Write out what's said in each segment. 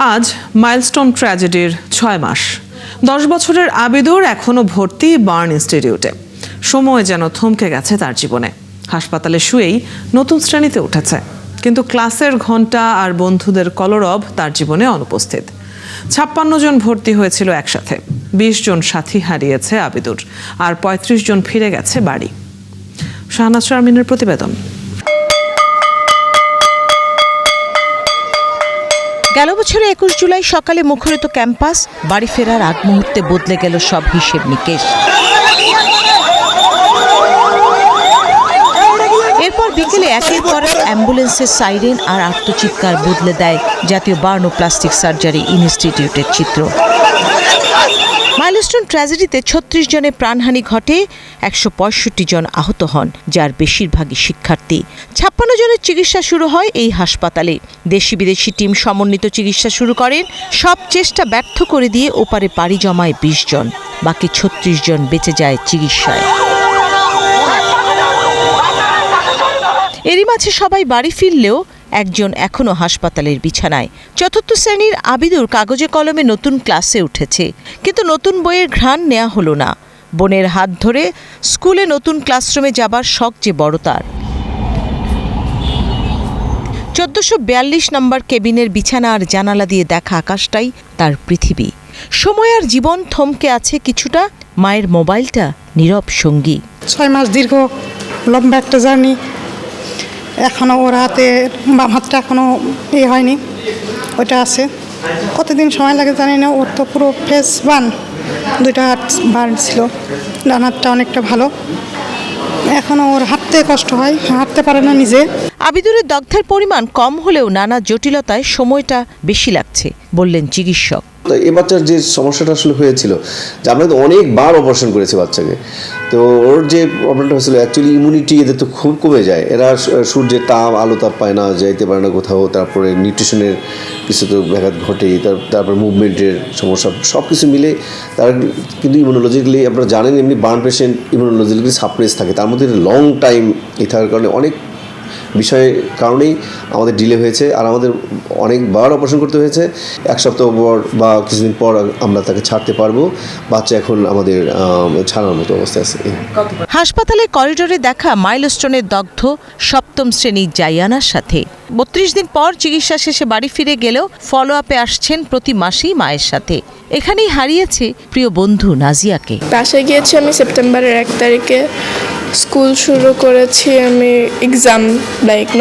আজ মাইলস্টোন ট্র্যাজেডির 6 মাস। 10 বছরের আবিদুর এখনো ভর্তি বার্ন ইনস্টিটিউটে। সময় যেন থমকে গেছে তার জীবনে। হাসপাতালে শুয়েই নতুন শ্রেণীতে উঠেছে, কিন্তু ক্লাসের ঘন্টা আর বন্ধুদের কলরব তার জীবনে অনুপস্থিত। 56 জন ভর্তি হয়েছিল একসাথে। 20 জন সাথী হারিয়েছে আবিদুর, আর 35 জন ফিরে গেছে বাড়ি। শাহনাজ শারমিনের প্রতিবেদন। গেল বছরে 21 জুলাই সকালে মুখরিত ক্যাম্পাস, বাড়ি ফেরার আগ মুহূর্তে বদলে গেল সব হিসেব নিকেশ। এরপর বিকেলে একের পর এক অ্যাম্বুলেন্সের সাইরেন আর আত্মচিৎকার বদলে দেয় জাতীয় বার্ন ও প্লাস্টিক সার্জারি ইনস্টিটিউটের চিত্র। মাইলস্টোন ট্র্যাজেডিতে 36 জনের প্রাণহানি ঘটে, 165 জন আহত হন, যার বেশিরভাগই শিক্ষার্থী। 56 জনের চিকিৎসা শুরু হয় এই হাসপাতালে। দেশি বিদেশি টিম সমন্বিত চিকিৎসা শুরু করেন। সব চেষ্টা ব্যর্থ করে দিয়ে ওপারে পাড়ি জমায় 20 জন। বাকি 36 জন বেঁচে যায় চিকিৎসায়। এরই মাঝে সবাই বাড়ি ফিরলেও একজন এখনো হাসপাতালের বিছানায়। 4র্থ শ্রেণীর আবিদুর কাগজে কলমে নতুন ক্লাসে উঠেছে, কিন্তু নতুন বইয়ের ঘ্রাণ নেওয়া হলো না। বোনের হাত ধরে স্কুলে নতুন ক্লাসরুমে যাবার শখ যে বড় তার। 1442 নম্বর কেবিনের বিছানা আর জানালা দিয়ে দেখা আকাশটাই তার পৃথিবী। সময় আর জীবন থমকে আছে কিছুটা। মায়ের মোবাইলটা নীরব সঙ্গী। 6 মাস দীর্ঘ লম্বা একটা জার্নি। এখনও ওর হাতে বাম হাতটা এখনও হয়নি, ওইটা আছে। কতদিন সময় লাগে জানি না। ওর তো পুরো ফেস বার্ন, 2টা হাত বার্ন ছিল। ডান হাতটা অনেকটা ভালো, এখনও ওর হাঁটতে কষ্ট হয়, হাঁটতে পারে না নিজে। আবিদুরের দগ্ধের পরিমাণ কম হলেও নানা জটিলতায় সময়টা বেশি লাগছে বললেন চিকিৎসক। এই বাচ্চার যে সমস্যাটা আসলে হয়েছিল, যে আমরা তো অনেকবার অপারেশন করেছি বাচ্চাকে, তো ওর যে প্রবলেমটা হয়েছিল অ্যাকচুয়ালি ইমিউনিটি এদের তো খুব কমে যায়। এরা সূর্যের তাপ আলো তাপ পায় না, যাইতে পারে না কোথাও। তারপরে নিউট্রিশনের কিছু তো ব্যাঘাত ঘটে, তারপর মুভমেন্টের সমস্যা, সব কিছু মিলে তার কিন্তু ইমিউনোলজিক্যালি আপনারা জানেন এমনি বার্ন পেশেন্ট ইমিউনোলজিক্যালি সাপ্রেস থাকে। তার মধ্যে লং টাইম এই থাকার কারণে অনেক বিষয়ের কারণেই আমাদের ডিলে হয়েছে, আর আমাদের অনেকবার অপারেশন করতে হয়েছে। 1 সপ্তাহ পর বা কিছুদিন পর আমরা তাকে ছাড়তে পারবো। বাচ্চা এখন আমাদের ছাড়ার মতো অবস্থা আছে। হাসপাতালের করিডোরে দেখা মাইলস্টোনের দগ্ধ 7ম শ্রেণীর জাইয়ানার সাথে 32 দিন পর চিকিৎসা শেষে বাড়ি ফিরে গেলেও ফলো আপে আসছেন প্রতি মাসেই মায়ের সাথে। এখানেই হারিয়েছে প্রিয় বন্ধু নাজিয়াকে। বাসায় গিয়েছি আমি সেপ্টেম্বরের 1 তারিখে। স্কুল শুরু করেছি আমি এক্সাম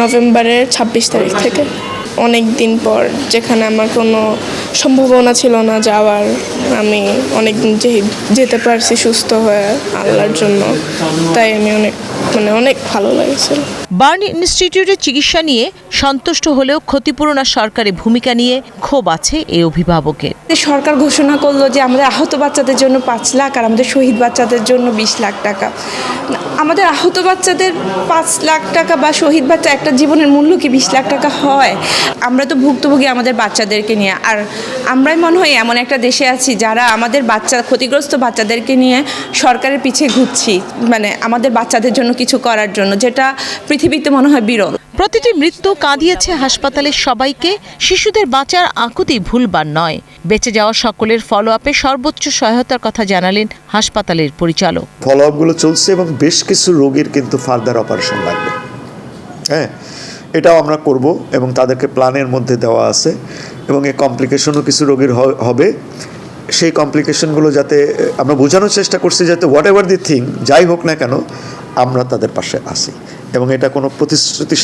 নভেম্বরের 26 তারিখ থেকে। অনেক দিন পর, যেখানে আমার কোনো সম্ভাবনা ছিল না যাওয়ার, আমি অনেক দিন যেতে পারছি সুস্থ হয়ে আল্লাহর জন্য। তাই আমি অনেক ভালো লাগছিল। বার্ন ইনস্টিটিউটের চিকিৎসা নিয়ে সন্তুষ্ট হলেও ক্ষতিপূরণ আর সরকারি ভূমিকা নিয়ে ক্ষোভ আছে এই অভিভাবকের। সরকার ঘোষণা করলো যে আমাদের আহত বাচ্চাদের জন্য 5 লাখ আর আমাদের শহীদ বাচ্চাদের জন্য 20 লাখ টাকা। আমাদের আহত বাচ্চাদের 5 লাখ টাকা বা শহীদ বাচ্চা একটা জীবনের মূল্য কি 20 লাখ টাকা হয়? আমরা তো ভুক্তভোগী আমাদের বাচ্চাদেরকে নিয়ে। আর আমরাই মনে হয় এমন একটা দেশে আছি যারা আমাদের ক্ষতিগ্রস্ত বাচ্চাদেরকে নিয়ে সরকারের পিছিয়ে ঘুরছি, আমাদের বাচ্চাদের জন্য কিছু করার জন্য, যেটা পৃথিবীতে মনে হয় বিরল। প্রতিটি মৃত্যু কাঁদিয়েছে হাসপাতালের সবাইকে। শিশুদের বাঁচার আকুতি ভুলবার নয়। বেঁচে যাওয়া সকলের ফলো আপে সর্বোচ্চ সহায়তার কথা জানালেন হাসপাতালের পরিচালক। ফলো আপগুলো চলছে এবং বেশ কিছু রোগীর কিন্তু ফার্দার অপারেশন লাগবে। হ্যাঁ, এটাও আমরা করব এবং তাদেরকে প্ল্যানের মধ্যে দেওয়া আছে। এবং এই কমপ্লিকেশনও কিছু রোগীর হবে। সেই কমপ্লিকেশনগুলো যাতে আমরা বোঝানোর চেষ্টা করছি, যাতে হোয়াট এভার দি থিং যাই হোক না কেন আমরা তাদের পাশে আসি। এবং এটা কোনো প্রতিশ্রুতি,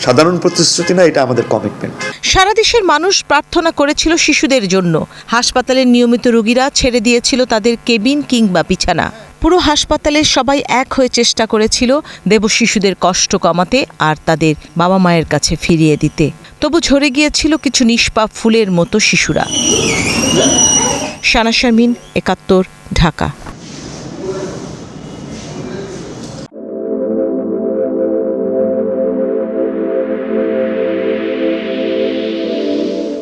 সাধারণ প্রতিশ্রুতি না, এটা আমাদের কমিটমেন্ট। সারা দেশের মানুষ প্রার্থনা করেছিল শিশুদের জন্য। হাসপাতালের নিয়মিত রোগীরা ছেড়ে দিয়েছিল তাদের কেবিন কিংবা বিছানা। পুরো হাসপাতালের সবাই এক হয়ে চেষ্টা করেছিল দেব শিশুদের কষ্ট কমাতে আর তাদের বাবা মায়ের কাছে ফিরিয়ে দিতে। তবু ঝরে গিয়েছিল কিছু নিষ্পাপ ফুলের মতো শিশুরা। শাহনাজ শারমিন, 71, ঢাকা।